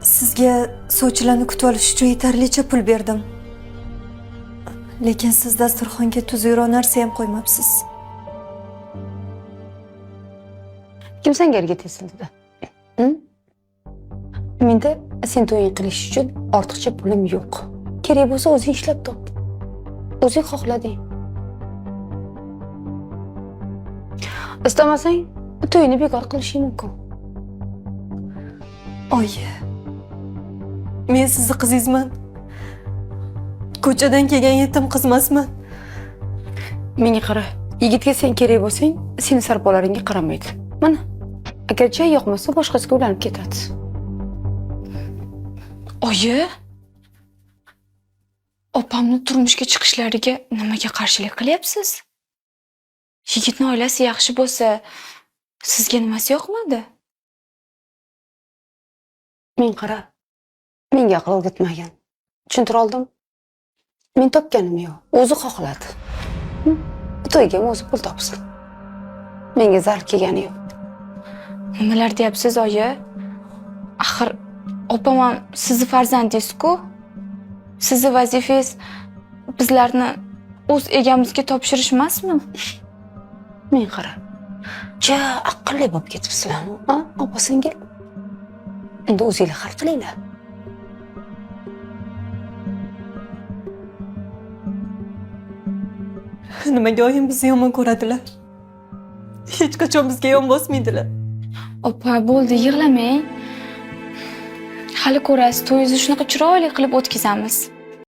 Sizga sovchilarni kutib olish uchun yetarlicha pul berdim. Lekin siz dasturxonga tuzukroq narsa ham qo'ymabsiz. Kim senga ergashdi? Menda sen to'ying qilish uchun ortiqcha pulim yo'q. Kerak bo'lsa o'zing ishlab top. O'zing xohlading. Istamasang, to'yini bekor qilishing mumkin. Oyi, men sizni qizingizman. Ko'chadan kelgan yetim qizmasman. Menga qara, yigitga sen kerak bo'lsang, seni sarpolaringga qaramaydi. Mana, agar chay yoqmasa, boshqasiga ulanib ketadi. Oyi, opamni turmushga chiqishlariga nimaga qarshilik qilyapsiz? Yigitning oilasi yaxshi bo'lsa, sizga nimasi yoqmadi? Men qara, menga aql o'rgatmagan. Tushuntira oldim? Men topganim yo'q, o'zi xohladi. To'yga o'zi pul topsin. Menga zal kelgani yo'q. Nimalar deyapsiz, oyi? Axir opam ham sizni farzandingiz-ku. Sizni vazifangiz bizlarni o'z egamizga topshirish emasmi? Men qara. Ja aqlli bo'lib ketibsizlarmi? Ha, opa-singil. Endi o'zingizlar hal qilinglar. Nimaga oyim bizni yomon ko'radilar? Hech qachon bizga yon bosmaydilar. Opa, bo'ldi, yig'lamang. Hali ko'rasiz, to'yingizni shunaqa chiroyli qilib o'tkazamiz.